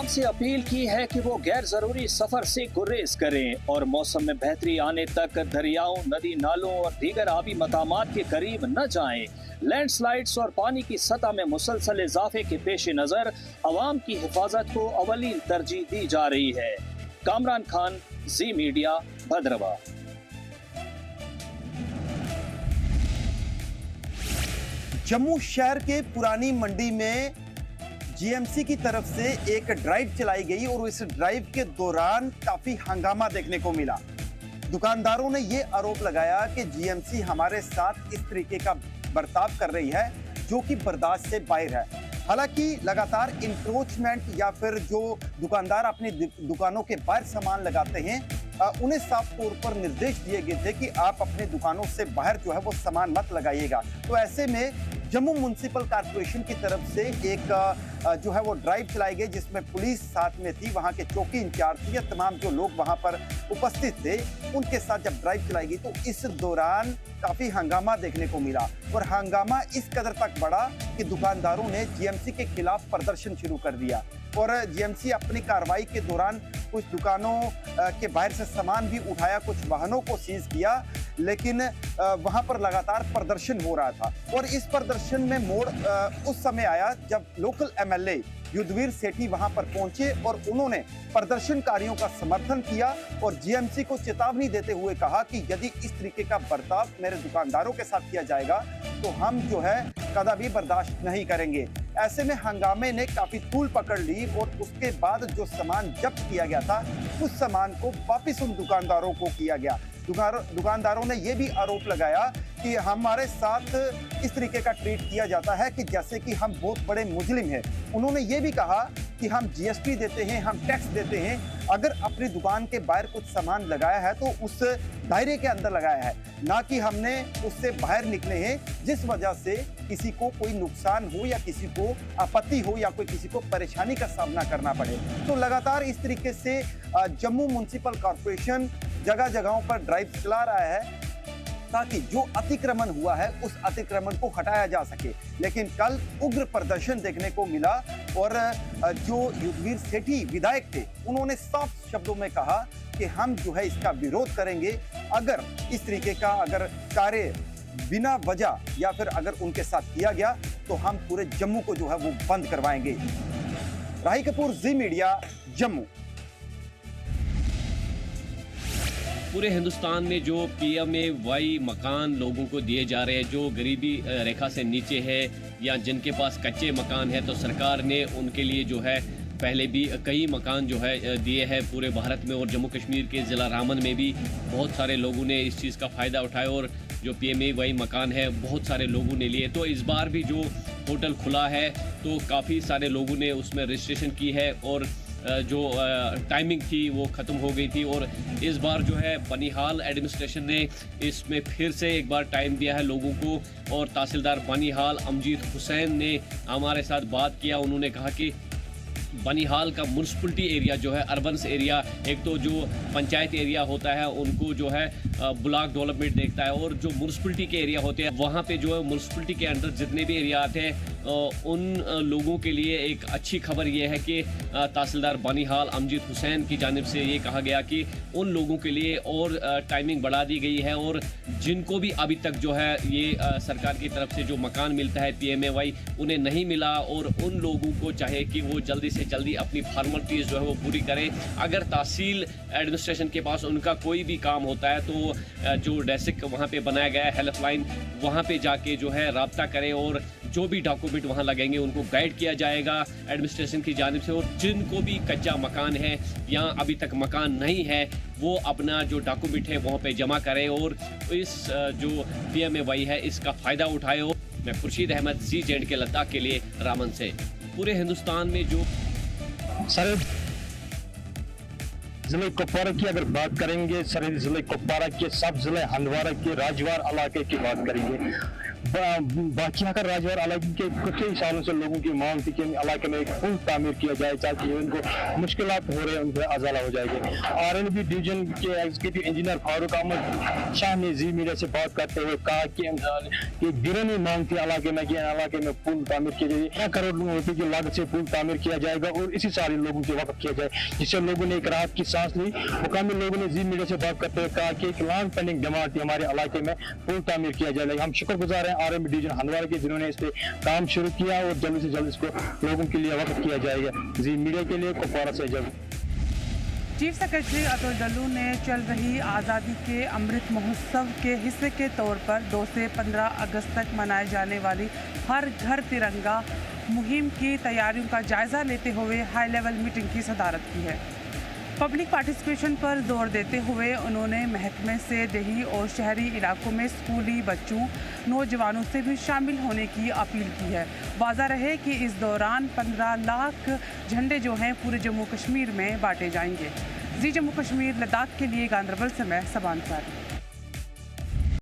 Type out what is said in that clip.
आवाम से अपील की है कि वो गैर जरूरी सफर से गुरेज करें और मौसम में बेहतरी आने तक दरियाओं, नदी नालों और दीगर आबी मकामात के करीब न जाएं। लैंडस्लाइड्स और पानी की सतह में मुसलसल इजाफे के पेश नजर अवाम की हिफाजत को अवलीन तरजीह दी जा रही है। कामरान खान, जी मीडिया, भद्रवा। जम्मू शहर के पुरानी मंडी में जीएमसी की तरफ से एक ड्राइव चलाई गई और इस ड्राइव के दौरान काफी हंगामा देखने को मिला। दुकानदारों ने यह आरोप लगाया कि जीएमसी हमारे साथ इस तरीके का बर्ताव कर रही है जो कि बर्दाश्त से बाहर है। हालांकि लगातार इंक्रोचमेंट या फिर जो दुकानदार अपनी दुकानों के बाहर सामान लगाते हैं उन्हें साफ तौर पर निर्देश दिए गए थे कि आप अपने दुकानों से बाहर जो है वो सामान मत लगाइएगा। तो ऐसे में जम्मू म्युनिसिपल कॉर्पोरेशन की तरफ से एक जो है वो ड्राइव चलाई गई जिसमें पुलिस साथ में थी, वहां के चौकी इंचार्ज थे, या तमाम जो लोग वहां पर उपस्थित थे उनके साथ जब ड्राइव चलाई गई तो इस दौरान काफी हंगामा देखने को मिला और हंगामा इस कदर तक बढ़ा कि दुकानदारों ने जीएमसी के खिलाफ प्रदर्शन शुरू कर दिया और जीएमसी अपनी कार्रवाई के दौरान कुछ दुकानों के बाहर से सामान भी उठाया, कुछ वाहनों को सीज किया, लेकिन वहां पर लगातार प्रदर्शन हो रहा था और इस प्रदर्शन में मोड़ उस समय आया जब लोकल एमएलए युद्धवीर सेठी वहां पर पहुंचे और उन्होंने प्रदर्शनकारियों का समर्थन किया और जीएमसी को चेतावनी देते हुए कहा कि यदि इस तरीके का बर्ताव मेरे दुकानदारों के साथ किया जाएगा तो हम जो है कदापि बर्दाश्त नहीं करेंगे। ऐसे में हंगामे ने काफी तूल पकड़ ली और उसके बाद जो सामान जब्त किया गया था उस सामान को वापिस उन दुकानदारों को किया गया। दुकानदारों ने यह भी आरोप लगाया कि हमारे साथ इस तरीके का ट्रीट किया जाता है कि जैसे कि हम बहुत बड़े मुजरिम हैं। उन्होंने ये भी कहा कि हम जीएसटी देते हैं, हम टैक्स देते हैं, अगर अपनी दुकान के बाहर कुछ सामान लगाया है तो उस दायरे के अंदर लगाया है, ना कि हमने उससे बाहर निकले हैं जिस वजह से किसी को कोई नुकसान हो या किसी को आपत्ति हो या कोई किसी को परेशानी का सामना करना पड़े। तो लगातार इस तरीके से जम्मू म्युनिसिपल कॉर्पोरेशन जगह जगहों पर ड्राइव चला रहा है ताकि जो अतिक्रमण हुआ है उस अतिक्रमण को हटाया जा सके। लेकिन कल उग्र प्रदर्शन देखने को मिला और जो युद्धवीर सेठी विधायक थे उन्होंने साफ शब्दों में कहा कि हम जो है इसका विरोध करेंगे। अगर इस तरीके का अगर कार्य बिना वजह या फिर अगर उनके साथ किया गया तो हम पूरे जम्मू को जो है वो बंद करवाएंगे। राही कपूर, जी मीडिया, जम्मू। पूरे हिंदुस्तान में जो पीएमएवाई मकान लोगों को दिए जा रहे हैं जो गरीबी रेखा से नीचे है या जिनके पास कच्चे मकान है, तो सरकार ने उनके लिए जो है पहले भी कई मकान जो है दिए हैं पूरे भारत में और जम्मू कश्मीर के ज़िला रामन में भी बहुत सारे लोगों ने इस चीज़ का फ़ायदा उठाया और जो पीएमएवाई मकान है बहुत सारे लोगों ने लिए। तो इस बार भी जो होटल खुला है तो काफ़ी सारे लोगों ने उसमें रजिस्ट्रेशन की है और जो टाइमिंग थी वो ख़त्म हो गई थी और इस बार जो है बनिहाल एडमिनिस्ट्रेशन ने इसमें फिर से एक बार टाइम दिया है लोगों को और तहसीलदार बनिहाल अमजीद हुसैन ने हमारे साथ बात किया। उन्होंने कहा कि बनिहाल का म्यूनसिपलिटी एरिया जो है अर्बन्स एरिया, एक तो जो पंचायत एरिया होता है उनको जो है ब्लॉक डेवलपमेंट देखता है और जो म्यूनसिपलिटी के एरिया होते हैं वहाँ पे जो है म्यूनसिपलिटी के अंडर जितने भी एरिया आते हैं उन लोगों के लिए एक अच्छी खबर ये है कि तहसीलदार बनिहाल अमजीद हुसैन की जानिब से ये कहा गया कि उन लोगों के लिए और टाइमिंग बढ़ा दी गई है और जिनको भी अभी तक जो है ये सरकार की तरफ से जो मकान मिलता है पीएमएवाई उन्हें नहीं मिला और उन लोगों को चाहे कि वो जल्दी से जल्दी अपनी फॉर्मेलिटीज़ जो है वो पूरी करें। अगर तहसील एडमिनिस्ट्रेशन के पास उनका कोई भी काम होता है तो जो डेस्क वहाँ पे बनाया गया है हेल्पलाइन वहाँ पे जाके जो है रब्ता करें और जो भी डॉक्यूमेंट वहाँ लगेंगे उनको गाइड किया जाएगा एडमिनिस्ट्रेशन की जानिब से और जिनको भी कच्चा मकान है या अभी तक मकान नहीं है वो अपना जो डॉक्यूमेंट है वहाँ पे जमा करें और इस जो पीएमएवाई है इसका फ़ायदा उठाए। मैं खुर्शीद अहमद, CZ के लद्दाख के लिए रामन से। पूरे हिंदुस्तान में जो सर ज़िले कुपवारा की अगर बात करेंगे, सरहदी ज़िले कुपवारा के सब ज़िले हंदवारा के राजवार इलाके की बात करेंगे, बाकिया राजौर इलाके के कई सालों से लोगों की मांग थी कि इलाके में एक पुल तामीर किया जाए ताकि उनको मुश्किलात हो रहे हैं उनसे अजाला हो जाएगी। RNB डिवीजन के एग्जीक्यूटिव इंजीनियर फारूक अहमद शाह ने जी मीडिया से बात करते हुए कहा कि गिरनी मांग थी इलाके में कि इलाके में पुल तामीर किया जाए, 1 करोड़ रुपए की लागत से पुल तामीर किया जाएगा और इसी सारे लोगों के वक्त किया जाए, जिससे लोगों ने एक राहत की सांस ली। मुकामी लोगों ने जी मीडिया से बात करते हुए कहा कि एक लॉन्ग पेंडिंग डिमांड थी हमारे इलाके में पुल तामीर किया जाएगा। हम शुक्रगुजार हैं RNB डिवीजन हंदवाड़ा के जिन्होंने इस पे काम शुरू किया और जल्द से जल्द इसको लोगों के लिए वक्त किया जाएगा। जी मीडिया के लिए कुपवारा से जब चीफ सेक्रेटरी अतुल डल्लू ने चल रही आज़ादी के अमृत महोत्सव के हिस्से के तौर पर 2 से 15 अगस्त तक मनाए जाने वाली हर घर तिरंगा मुहिम की तैयारियों का जायजा लेते हुए हाई लेवल मीटिंग की सदारत की है। पब्लिक पार्टिसिपेशन पर जोर देते हुए उन्होंने महकमे से देही और शहरी इलाकों में स्कूली बच्चों नौजवानों से भी शामिल होने की अपील की है। वाज़ा रहे कि इस दौरान 15 लाख झंडे जो हैं पूरे जम्मू कश्मीर में बांटे जाएंगे। जी जम्मू कश्मीर लद्दाख के लिए गांदरबल से मैं सबा अंसारी।